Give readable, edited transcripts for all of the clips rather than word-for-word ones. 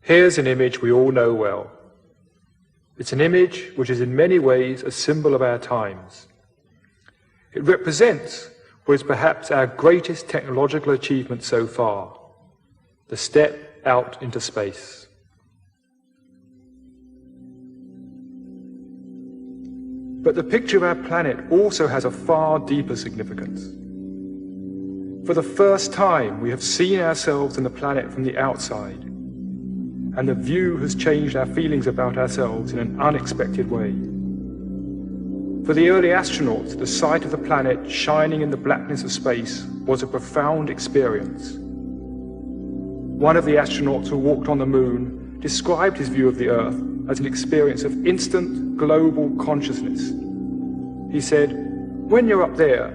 Here's an image we all know well. It's an image which is in many ways a symbol of our times. It represents what is perhaps our greatest technological achievement so far, the step out into space. But the picture of our planet also has a far deeper significance. For the first time, we have seen ourselves and the planet from the outside, and the view has changed our feelings about ourselves in an unexpected way. For the early astronauts, the sight of the planet shining in the blackness of space was a profound experience. One of the astronauts who walked on the moon described his view of the Earth as an experience of instant global consciousness. He said, "When you're up there,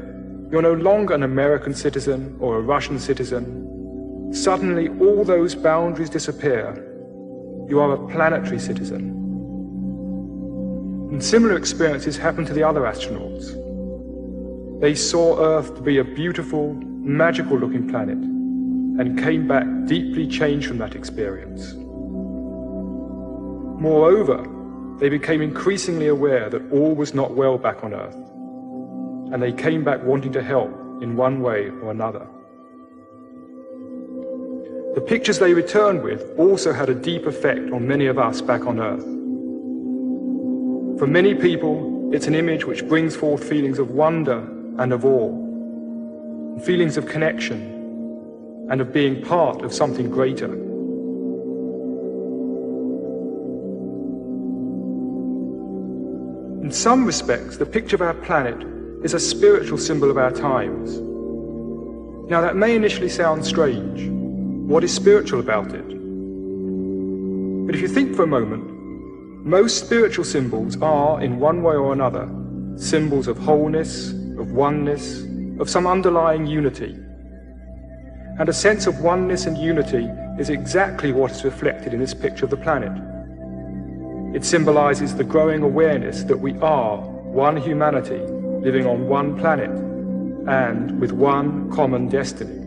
you're no longer an American citizen or a Russian citizen. Suddenly all those boundaries disappear. You are a planetary citizen." And similar experiences happened to the other astronauts. They saw Earth to be a beautiful, magical-looking planet and came back deeply changed from that experience. Moreover, they became increasingly aware that all was not well back on Earth, and they came back wanting to help in one way or another. The pictures they returned with also had a deep effect on many of us back on Earth. For many people, it's an image which brings forth feelings of wonder and of awe, feelings of connection and of being part of something greater. In some respects, the picture of our planet is a spiritual symbol of our times. Now, that may initially sound strange. What is spiritual about it? But if you think for a moment, most spiritual symbols are, in one way or another, symbols of wholeness, of oneness, of some underlying unity. And a sense of oneness and unity is exactly what is reflected in this picture of the planet. It symbolizes the growing awareness that we are one humanity living on one planet and with one common destiny.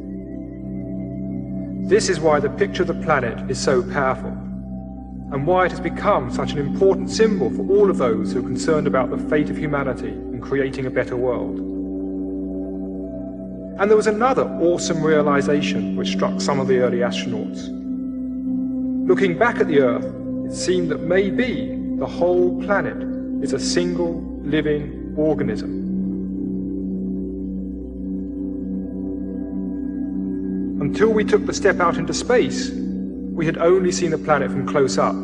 This is why the picture of the planet is so powerful, and why it has become such an important symbol for all of those who are concerned about the fate of humanity and creating a better world. And there was another awesome realization which struck some of the early astronauts. Looking back at the Earth, it seemed that maybe the whole planet is a single living organism. Until we took the step out into space, we had only seen the planet from close up.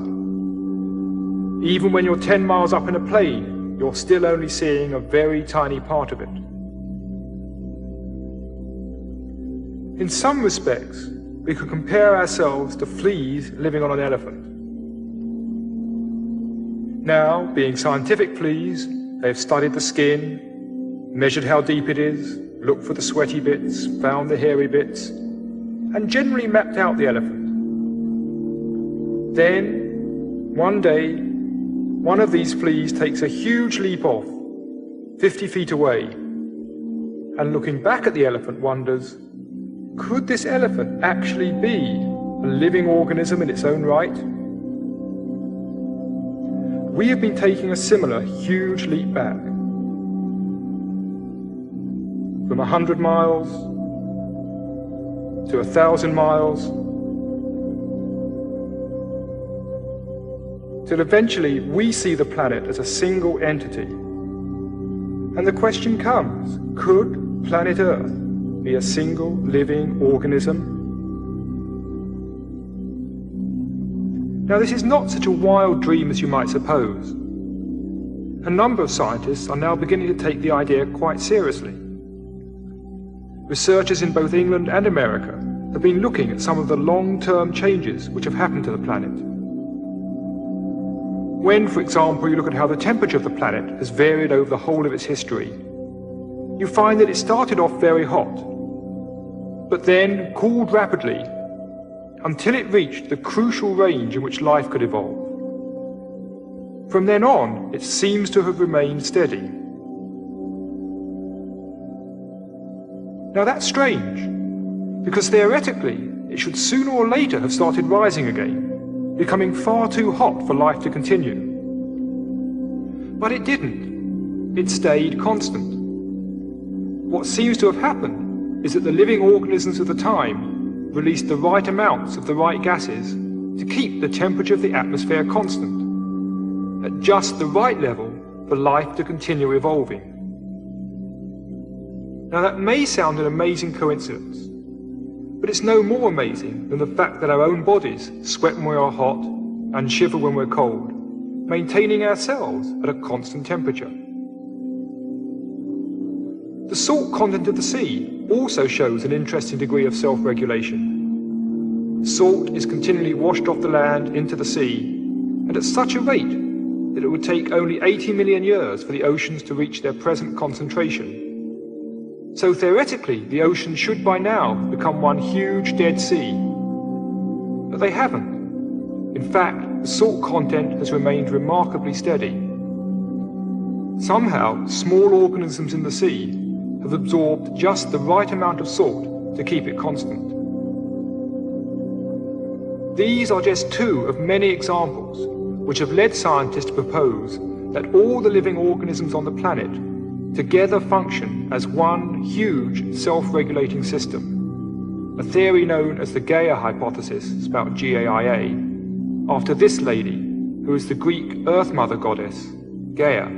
Even when you're 10 miles up in a plane, you're still only seeing a very tiny part of it. In some respects, we could compare ourselves to fleas living on an elephant. Now, being scientific fleas, they've studied the skin, measured how deep it is, looked for the sweaty bits, found the hairy bits, and generally mapped out the elephant. Then, one day, one of these fleas takes a huge leap off, 50 feet away, and looking back at the elephant wonders, could this elephant actually be a living organism in its own right? We have been taking a similar huge leap back. From 100 miles to 1,000 miles, till eventually we see the planet as a single entity. And the question comes, could planet Earth be a single living organism? Now, this is not such a wild dream as you might suppose. A number of scientists are now beginning to take the idea quite seriously. Researchers in both England and America have been looking at some of the long-term changes which have happened to the planet. When, for example, you look at how the temperature of the planet has varied over the whole of its history, you find that it started off very hot, but then cooled rapidly until it reached the crucial range in which life could evolve. From then on, it seems to have remained steady. Now that's strange, because theoretically, it should sooner or later have started rising again. becoming far too hot for life to continue. But it didn't. It stayed constant. What seems to have happened is that the living organisms of the time released the right amounts of the right gases to keep the temperature of the atmosphere constant, at just the right level for life to continue evolving. Now that may sound an amazing coincidence, but it's no more amazing than the fact that our own bodies sweat when we are hot and shiver when we're cold, maintaining ourselves at a constant temperature. The salt content of the sea also shows an interesting degree of self-regulation. Salt is continually washed off the land into the sea, and at such a rate that it would take only 80 million years for the oceans to reach their present concentration. So theoretically, the oceans should by now become one huge Dead Sea. But they haven't. In fact, the salt content has remained remarkably steady. Somehow, small organisms in the sea have absorbed just the right amount of salt to keep it constant. These are just two of many examples which have led scientists to propose that all the living organisms on the planet together function as one huge self-regulating system, a theory known as the Gaia hypothesis, spelled G-A-I-A, after this lady, who is the Greek Earth Mother goddess, Gaia.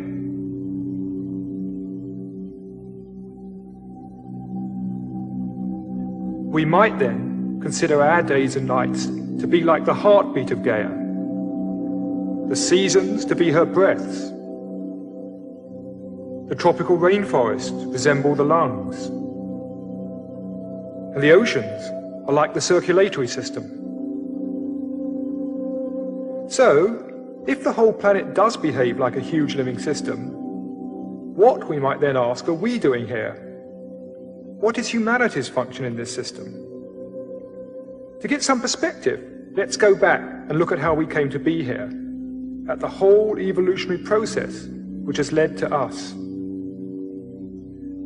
We might then consider our days and nights to be like the heartbeat of Gaia, the seasons to be her breaths. The tropical rainforests resemble the lungs, and the oceans are like the circulatory system. So, if the whole planet does behave like a huge living system, what, we might then ask, are we doing here? What is humanity's function in this system? To get some perspective, let's go back and look at how we came to be here, at the whole evolutionary process which has led to us.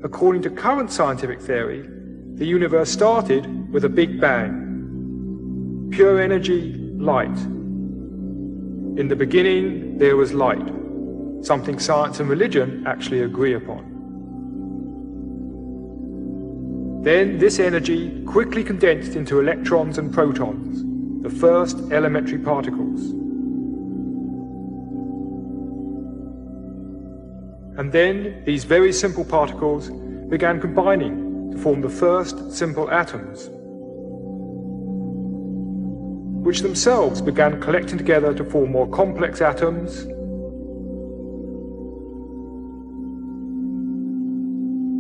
According to current scientific theory, the universe started with a big bang. Pure energy, light. In the beginning, there was light, something science and religion actually agree upon. Then this energy quickly condensed into electrons and protons, the first elementary particles. And then these very simple particles began combining to form the first simple atoms, which themselves began collecting together to form more complex atoms,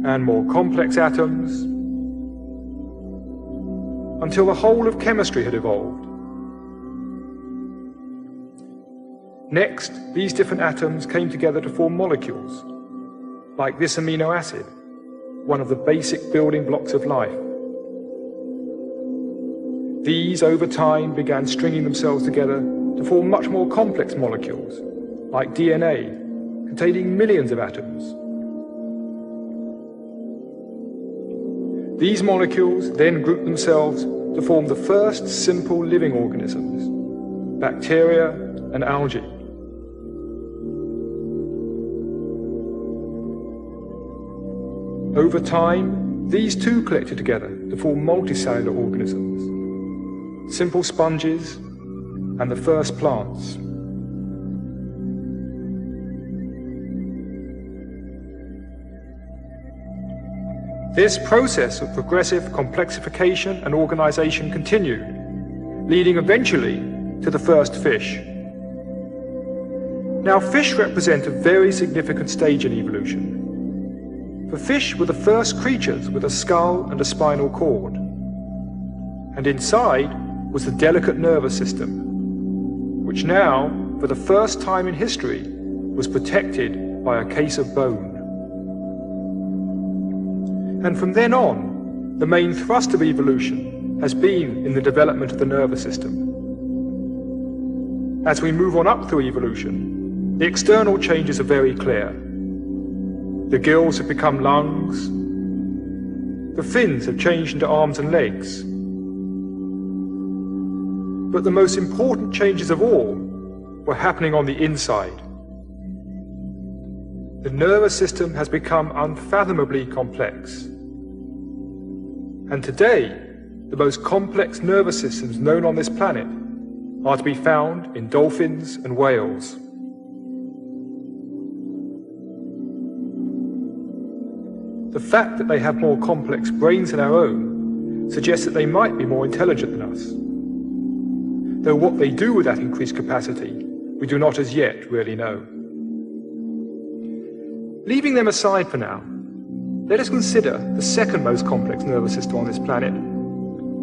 and more complex atoms, until the whole of chemistry had evolved. Next, these different atoms came together to form molecules, like this amino acid, one of the basic building blocks of life. These, over time, began stringing themselves together to form much more complex molecules, like DNA, containing millions of atoms. These molecules then grouped themselves to form the first simple living organisms, bacteria and algae. Over time, these too collected together to form multicellular organisms, simple sponges, and the first plants. This process of progressive complexification and organization continued, leading eventually to the first fish. Now, fish represent a very significant stage in evolution. For fish were the first creatures with a skull and a spinal cord, and inside was the delicate nervous system, which now, for the first time in history, was protected by a case of bone. And from then on, the main thrust of evolution has been in the development of the nervous system. As we move on up through evolution, the external changes are very clear. The gills have become lungs, the fins have changed into arms and legs, But the most important changes of all were happening on the inside. The nervous system has become unfathomably complex. And today, the most complex nervous systems known on this planet are to be found in dolphins and whales. The fact that they have more complex brains than our own suggests that they might be more intelligent than us. Though what they do with that increased capacity, we do not as yet really know. Leaving them aside for now, let us consider the second most complex nervous system on this planet,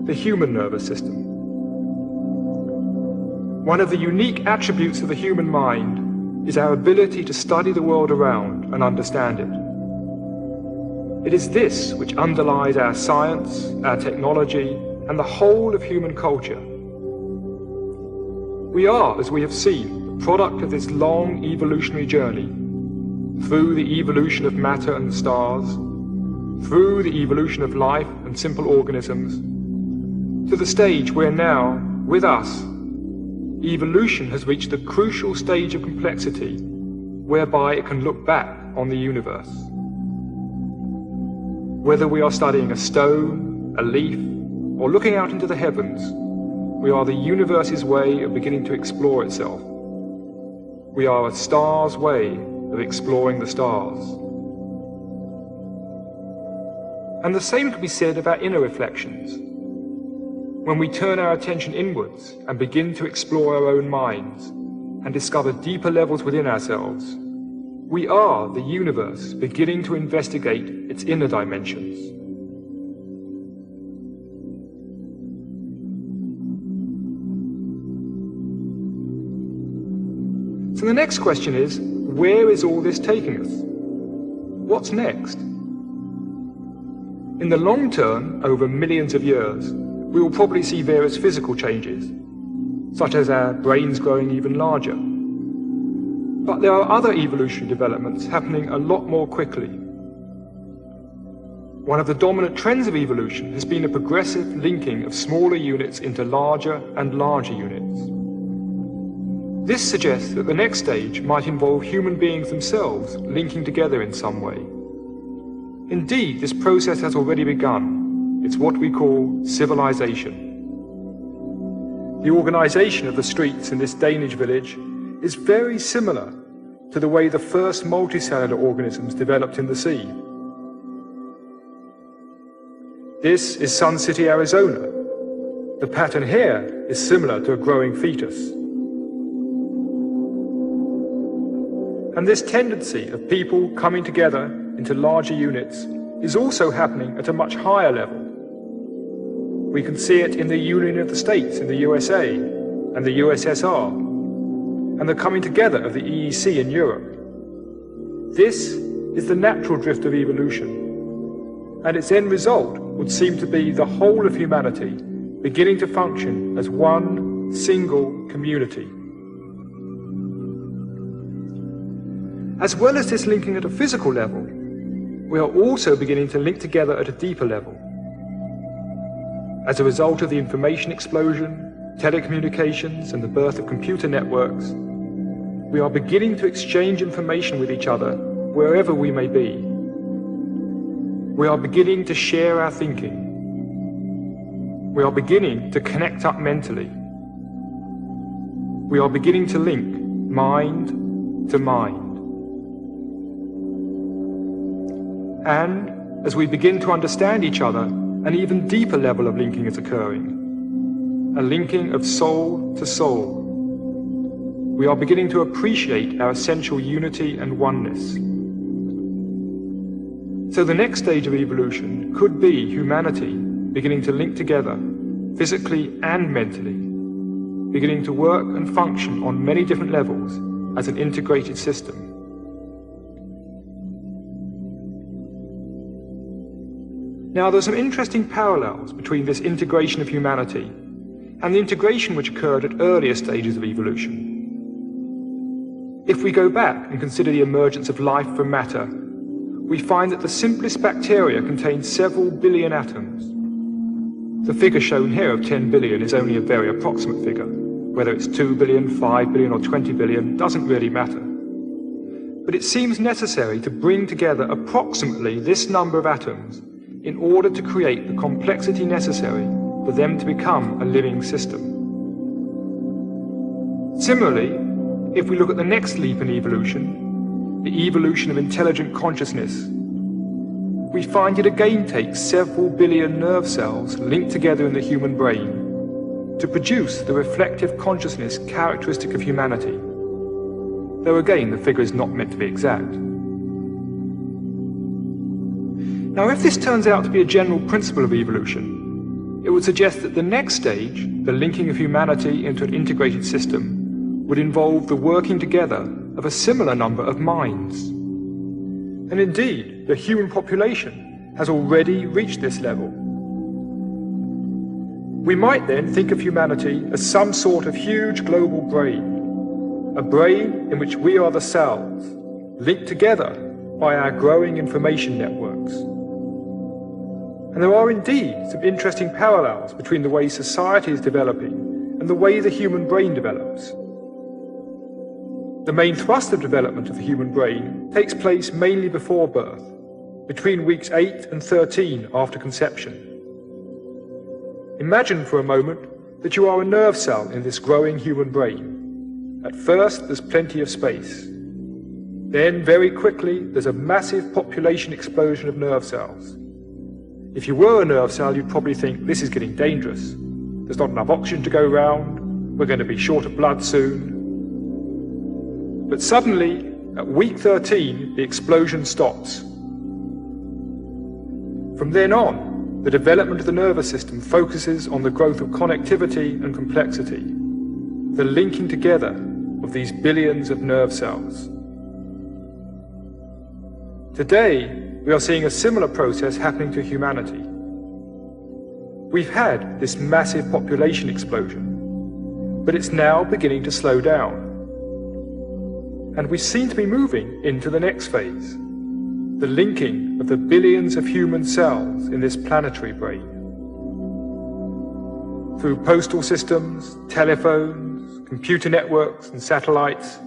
the human nervous system. One of the unique attributes of the human mind is our ability to study the world around and understand it. It is this which underlies our science, our technology, and the whole of human culture. We are, as we have seen, the product of this long evolutionary journey, through the evolution of matter and stars, through the evolution of life and simple organisms, to the stage where now, with us, evolution has reached the crucial stage of complexity whereby it can look back on the universe. Whether we are studying a stone, a leaf, or looking out into the heavens, we are the universe's way of beginning to explore itself. We are a star's way of exploring the stars. And the same can be said of our inner reflections. When we turn our attention inwards and begin to explore our own minds and discover deeper levels within ourselves, we are the universe beginning to investigate its inner dimensions. So the next question is, where is all this taking us? What's next? In the long term, over millions of years, we will probably see various physical changes, such as our brains growing even larger. But there are other evolutionary developments happening a lot more quickly. One of the dominant trends of evolution has been a progressive linking of smaller units into larger and larger units. This suggests that the next stage might involve human beings themselves linking together in some way. Indeed, this process has already begun. It's what we call civilization. The organization of the streets in this Danish village is very similar to the way the first multicellular organisms developed in the sea. This is Sun City, Arizona. The pattern here is similar to a growing fetus. And this tendency of people coming together into larger units is also happening at a much higher level. We can see it in the Union of the States in the USA and the USSR, and the coming together of the EEC in Europe. This is the natural drift of evolution, and its end result would seem to be the whole of humanity beginning to function as one single community. As well as this linking at a physical level, we are also beginning to link together at a deeper level. As a result of the information explosion, telecommunications, and the birth of computer networks, we are beginning to exchange information with each other wherever we may be. We are beginning to share our thinking. We are beginning to connect up mentally. We are beginning to link mind to mind. And as we begin to understand each other, an even deeper level of linking is occurring. A linking of soul to soul. We are beginning to appreciate our essential unity and oneness. So the next stage of evolution could be humanity beginning to link together, physically and mentally, beginning to work and function on many different levels as an integrated system. Now, there are some interesting parallels between this integration of humanity and the integration which occurred at earlier stages of evolution. If we go back and consider the emergence of life from matter, we find that the simplest bacteria contain several billion atoms. The figure shown here of 10 billion is only a very approximate figure. Whether it's 2 billion, 5 billion or 20 billion doesn't really matter. But it seems necessary to bring together approximately this number of atoms in order to create the complexity necessary for them to become a living system. Similarly, if we look at the next leap in evolution, the evolution of intelligent consciousness, we find it again takes several billion nerve cells linked together in the human brain to produce the reflective consciousness characteristic of humanity, though again the figure is not meant to be exact. Now, if this turns out to be a general principle of evolution, it would suggest that the next stage, the linking of humanity into an integrated system, would involve the working together of a similar number of minds. And indeed, the human population has already reached this level. We might then think of humanity as some sort of huge global brain, a brain in which we are the cells, linked together by our growing information networks. And there are indeed some interesting parallels between the way society is developing and the way the human brain develops. The main thrust of development of the human brain takes place mainly before birth, between weeks 8 and 13 after conception. Imagine for a moment that you are a nerve cell in this growing human brain. At first, there's plenty of space. Then, very quickly, there's a massive population explosion of nerve cells. If you were a nerve cell, you'd probably think, this is getting dangerous. There's not enough oxygen to go round. We're going to be short of blood soon. But suddenly, at week 13, the explosion stops. From then on, the development of the nervous system focuses on the growth of connectivity and complexity, the linking together of these billions of nerve cells. Today, we are seeing a similar process happening to humanity. We've had this massive population explosion, but it's now beginning to slow down. And we seem to be moving into the next phase, the linking of the billions of human cells in this planetary brain. Through postal systems, telephones, computer networks and satellites,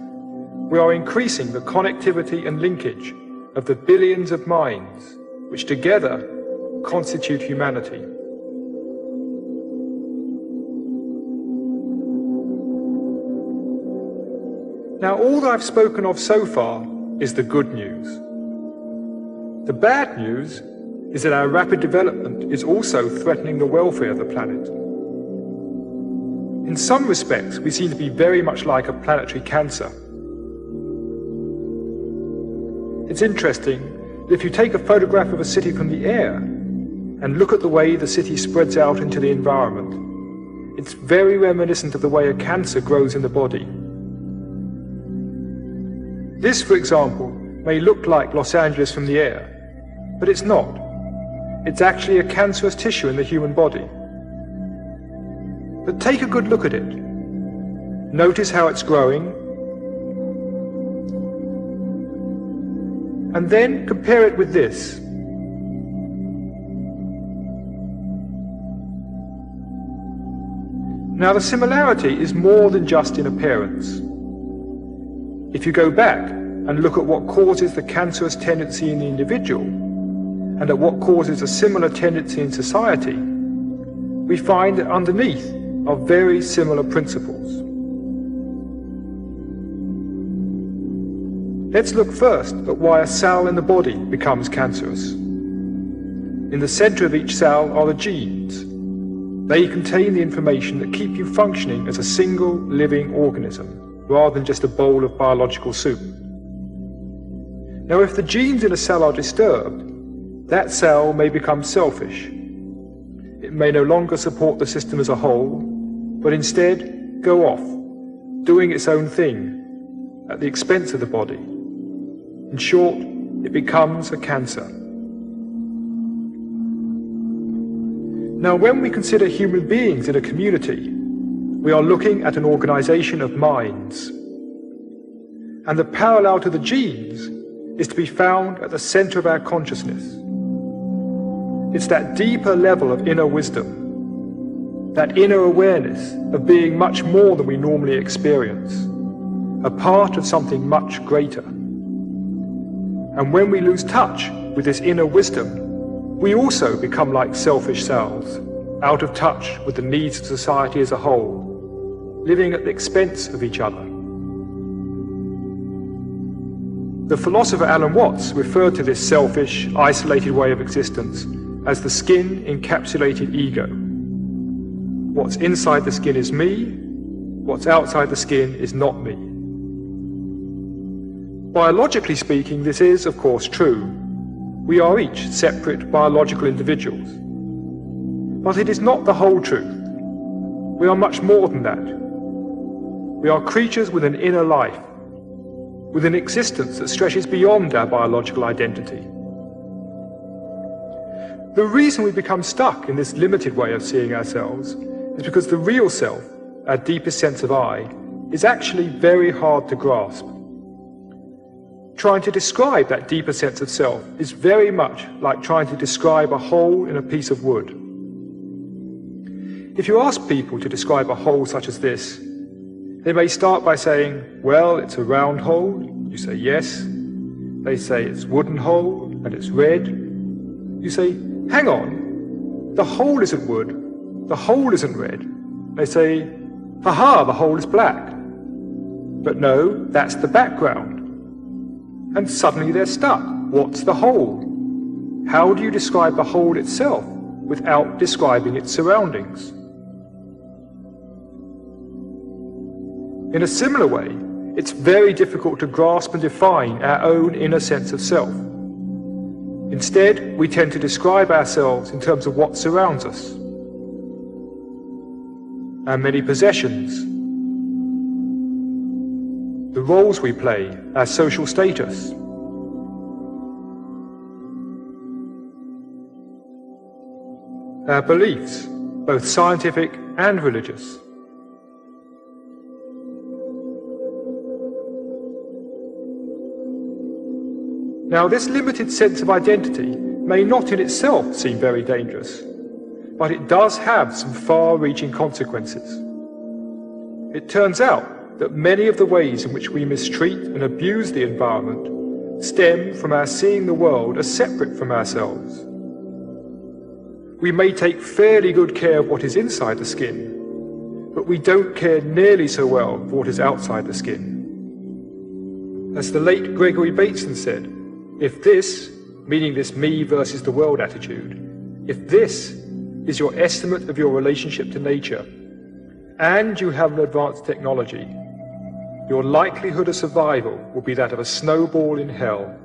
we are increasing the connectivity and linkage of the billions of minds which together constitute humanity. Now, all that I've spoken of so far is the good news. The bad news is that our rapid development is also threatening the welfare of the planet. In some respects, we seem to be very much like a planetary cancer. It's interesting that if you take a photograph of a city from the air and look at the way the city spreads out into the environment, it's very reminiscent of the way a cancer grows in the body. This, for example, may look like Los Angeles from the air, but it's not. It's actually a cancerous tissue in the human body. But take a good look at it. Notice how it's growing, and then compare it with this. Now, the similarity is more than just in appearance. If you go back and look at what causes the cancerous tendency in the individual, and at what causes a similar tendency in society, we find that underneath are very similar principles. Let's look first at why a cell in the body becomes cancerous. In the center of each cell are the genes. They contain the information that keep you functioning as a single living organism, rather than just a bowl of biological soup. Now, if the genes in a cell are disturbed, that cell may become selfish. It may no longer support the system as a whole, but instead go off, doing its own thing, at the expense of the body. In short, it becomes a cancer. Now, when we consider human beings in a community, we are looking at an organization of minds. And the parallel to the genes is to be found at the center of our consciousness. It's that deeper level of inner wisdom, that inner awareness of being much more than we normally experience, a part of something much greater. And when we lose touch with this inner wisdom, we also become like selfish selves, out of touch with the needs of society as a whole, living at the expense of each other. The philosopher Alan Watts referred to this selfish, isolated way of existence as the skin-encapsulated ego. What's inside the skin is me, what's outside the skin is not me. Biologically speaking, this is, of course, true. We are each separate biological individuals. But it is not the whole truth. We are much more than that. We are creatures with an inner life, with an existence that stretches beyond our biological identity. The reason we become stuck in this limited way of seeing ourselves is because the real self, our deepest sense of I, is actually very hard to grasp. Trying to describe that deeper sense of self is very much like trying to describe a hole in a piece of wood. If you ask people to describe a hole such as this, they may start by saying, well, it's a round hole. You say yes. They say it's a wooden hole and it's red. You say, hang on, the hole isn't wood, the hole isn't red. They say, haha, the hole is black. But no, that's the background. And suddenly they're stuck. What's the hole? How do you describe the hole itself without describing its surroundings? In a similar way, it's very difficult to grasp and define our own inner sense of self. Instead, we tend to describe ourselves in terms of what surrounds us. Our many possessions, the roles we play, our social status. Our beliefs, both scientific and religious. Now, this limited sense of identity may not in itself seem very dangerous, but it does have some far-reaching consequences. It turns out that many of the ways in which we mistreat and abuse the environment stem from our seeing the world as separate from ourselves. We may take fairly good care of what is inside the skin, but we don't care nearly so well for what is outside the skin. As the late Gregory Bateson said, if this, meaning this me versus the world attitude, if this is your estimate of your relationship to nature, and you have an advanced technology, your likelihood of survival will be that of a snowball in hell.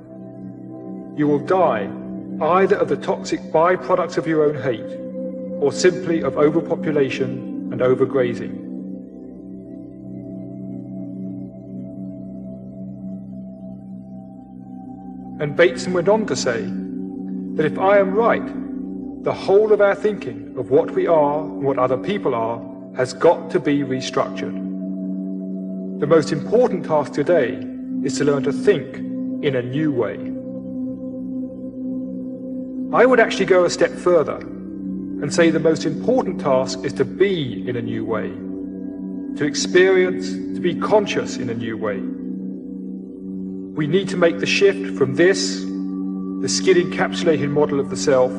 You will die either of the toxic byproducts of your own hate, or simply of overpopulation and overgrazing. And Bateson went on to say that if I am right, the whole of our thinking of what we are and what other people are has got to be restructured. The most important task today is to learn to think in a new way. I would actually go a step further and say the most important task is to be in a new way, to experience, to be conscious in a new way. We need to make the shift from this, the skin-encapsulated model of the self,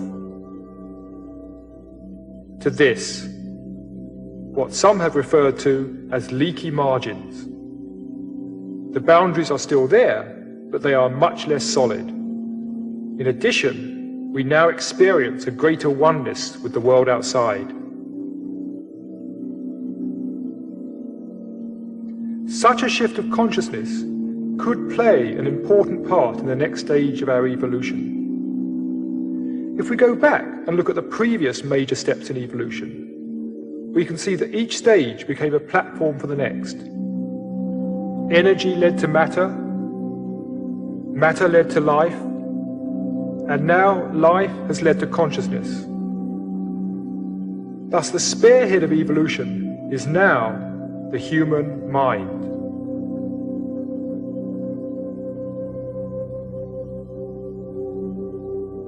to this, what some have referred to as leaky margins. The boundaries are still there, but they are much less solid. In addition, we now experience a greater oneness with the world outside. Such a shift of consciousness could play an important part in the next stage of our evolution. If we go back and look at the previous major steps in evolution, we can see that each stage became a platform for the next. Energy led to matter, matter led to life, and now life has led to consciousness. Thus, the spearhead of evolution is now the human mind.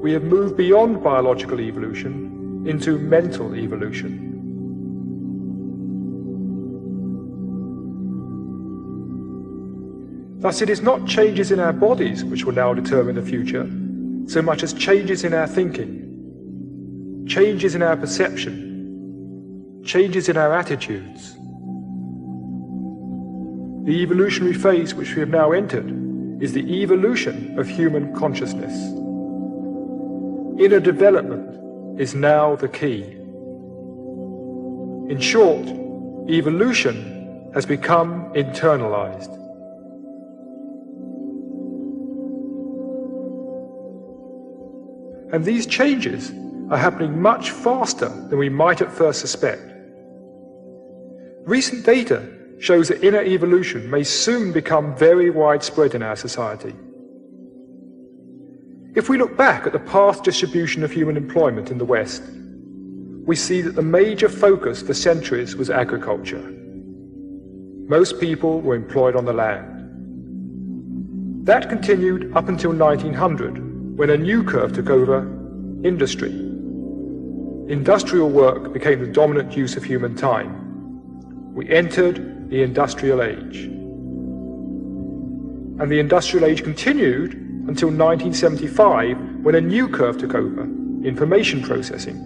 We have moved beyond biological evolution into mental evolution. Thus, it is not changes in our bodies which will now determine the future, so much as changes in our thinking, changes in our perception, changes in our attitudes. The evolutionary phase which we have now entered is the evolution of human consciousness. Inner development is now the key. In short, evolution has become internalized. And these changes are happening much faster than we might at first suspect. Recent data shows that inner evolution may soon become very widespread in our society. If we look back at the past distribution of human employment in the West, we see that the major focus for centuries was agriculture. Most people were employed on the land. That continued up until 1900, when a new curve took over: industry. Industrial work became the dominant use of human time. We entered the industrial age. And the industrial age continued until 1975, when a new curve took over: information processing.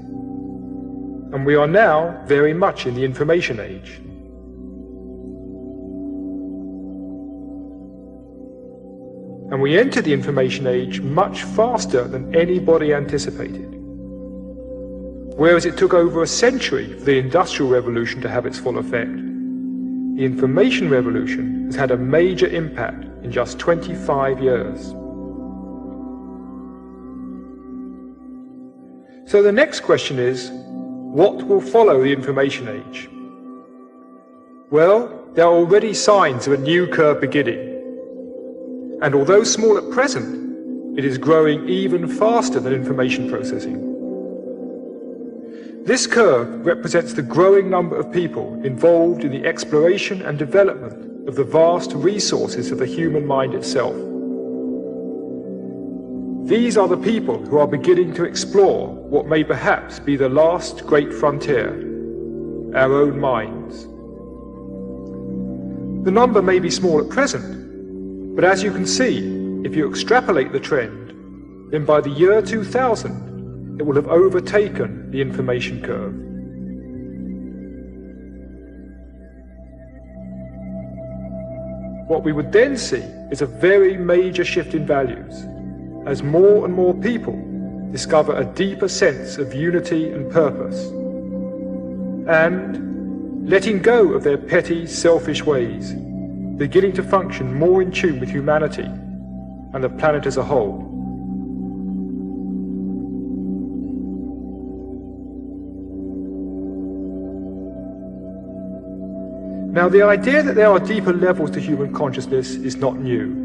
And we are now very much in the information age. And we enter the information age much faster than anybody anticipated. Whereas it took over a century for the Industrial Revolution to have its full effect, the information revolution has had a major impact in just 25 years. So the next question is, what will follow the information age? Well, there are already signs of a new curve beginning. And although small at present, it is growing even faster than information processing. This curve represents the growing number of people involved in the exploration and development of the vast resources of the human mind itself. These are the people who are beginning to explore what may perhaps be the last great frontier: our own minds. The number may be small at present, but as you can see, if you extrapolate the trend, then by the year 2000, it will have overtaken the information curve. What we would then see is a very major shift in values, as more and more people discover a deeper sense of unity and purpose, and, letting go of their petty, selfish ways, beginning to function more in tune with humanity and the planet as a whole. Now, the idea that there are deeper levels to human consciousness is not new.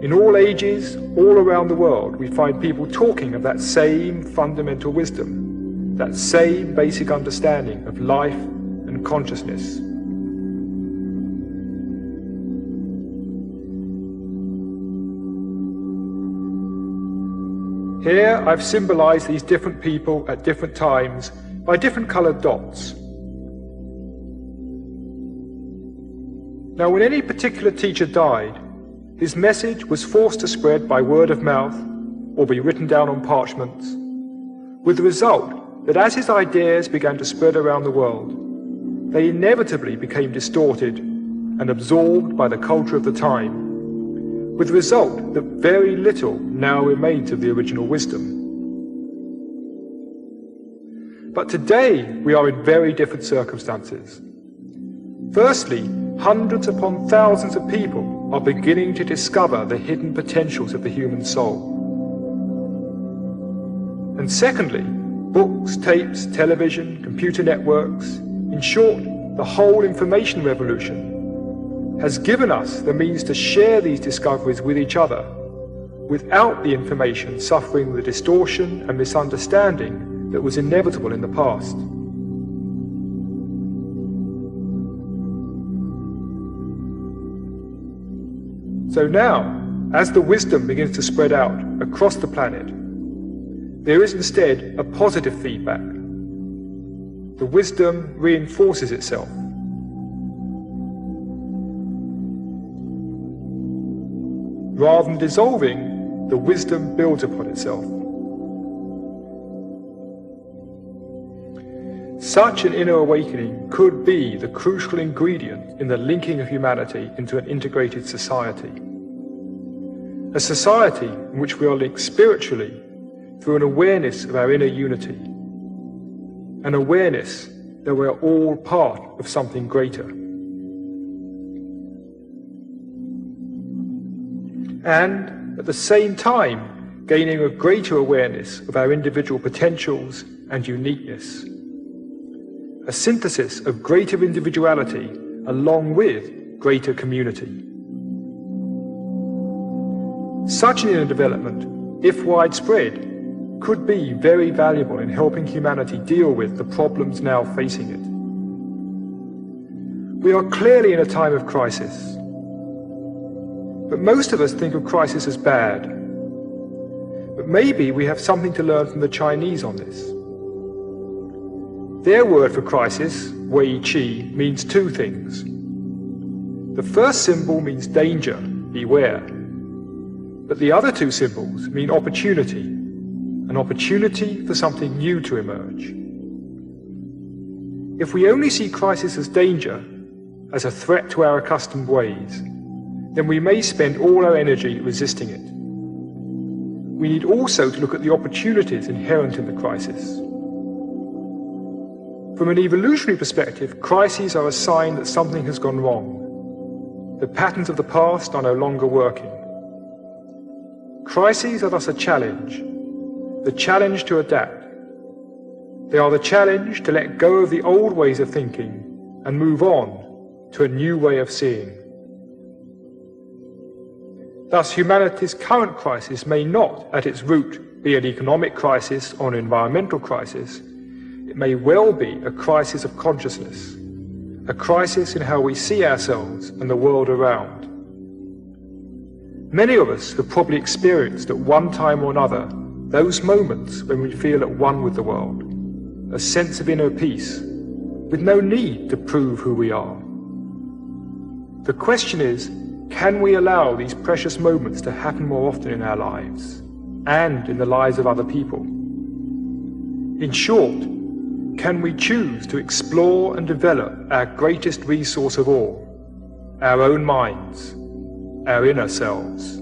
In all ages, all around the world, we find people talking of that same fundamental wisdom, that same basic understanding of life and consciousness. Here I've symbolized these different people at different times by different colored dots. Now, when any particular teacher died, his message was forced to spread by word of mouth or be written down on parchments, with the result that as his ideas began to spread around the world, they inevitably became distorted and absorbed by the culture of the time, with the result that very little now remains of the original wisdom. But today we are in very different circumstances. Firstly, hundreds upon thousands of people are beginning to discover the hidden potentials of the human soul. And secondly, books, tapes, television, computer networks, in short, the whole information revolution, has given us the means to share these discoveries with each other without the information suffering the distortion and misunderstanding that was inevitable in the past. So now, as the wisdom begins to spread out across the planet, there is instead a positive feedback. The wisdom reinforces itself. Rather than dissolving, the wisdom builds upon itself. Such an inner awakening could be the crucial ingredient in the linking of humanity into an integrated society. A society in which we are linked spiritually through an awareness of our inner unity, an awareness that we are all part of something greater. And at the same time, gaining a greater awareness of our individual potentials and uniqueness. A synthesis of greater individuality along with greater community. Such an inner development, if widespread, could be very valuable in helping humanity deal with the problems now facing it. We are clearly in a time of crisis, but most of us think of crisis as bad. But maybe we have something to learn from the Chinese on this. Their word for crisis, Wei Qi, means two things. The first symbol means danger, beware. But the other two symbols mean opportunity, an opportunity for something new to emerge. If we only see crisis as danger, as a threat to our accustomed ways, then we may spend all our energy resisting it. We need also to look at the opportunities inherent in the crisis. From an evolutionary perspective, crises are a sign that something has gone wrong. The patterns of the past are no longer working. Crises are thus a challenge, the challenge to adapt. They are the challenge to let go of the old ways of thinking and move on to a new way of seeing. Thus, humanity's current crisis may not, at its root, be an economic crisis or an environmental crisis. It may well be a crisis of consciousness, a crisis in how we see ourselves and the world around. Many of us have probably experienced at one time or another those moments when we feel at one with the world, a sense of inner peace, with no need to prove who we are. The question is, can we allow these precious moments to happen more often in our lives and in the lives of other people? In short, can we choose to explore and develop our greatest resource of all, our own minds, our inner selves?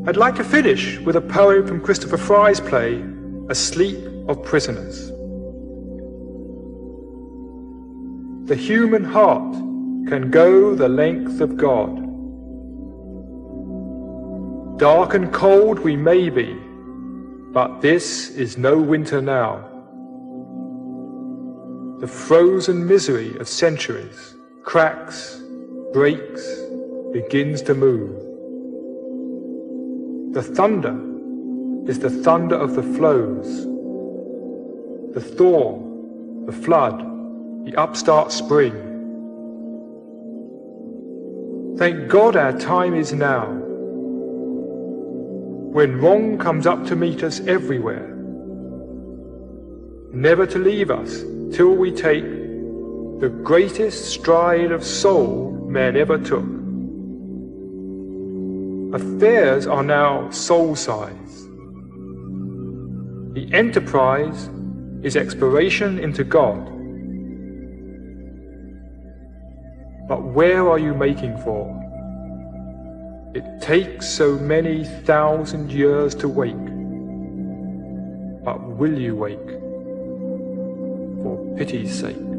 I'd like to finish with a poem from Christopher Fry's play, Asleep of Prisoners. The human heart can go the length of God. Dark and cold we may be, but this is no winter now. The frozen misery of centuries cracks, breaks, begins to move. The thunder is the thunder of the flows, the thaw, the flood, the upstart spring. Thank God our time is now, when wrong comes up to meet us everywhere, never to leave us till we take the greatest stride of soul man ever took. Affairs are now soul-size. The enterprise is exploration into God. But where are you making for? It takes so many thousand years to wake. But will you wake? For pity's sake.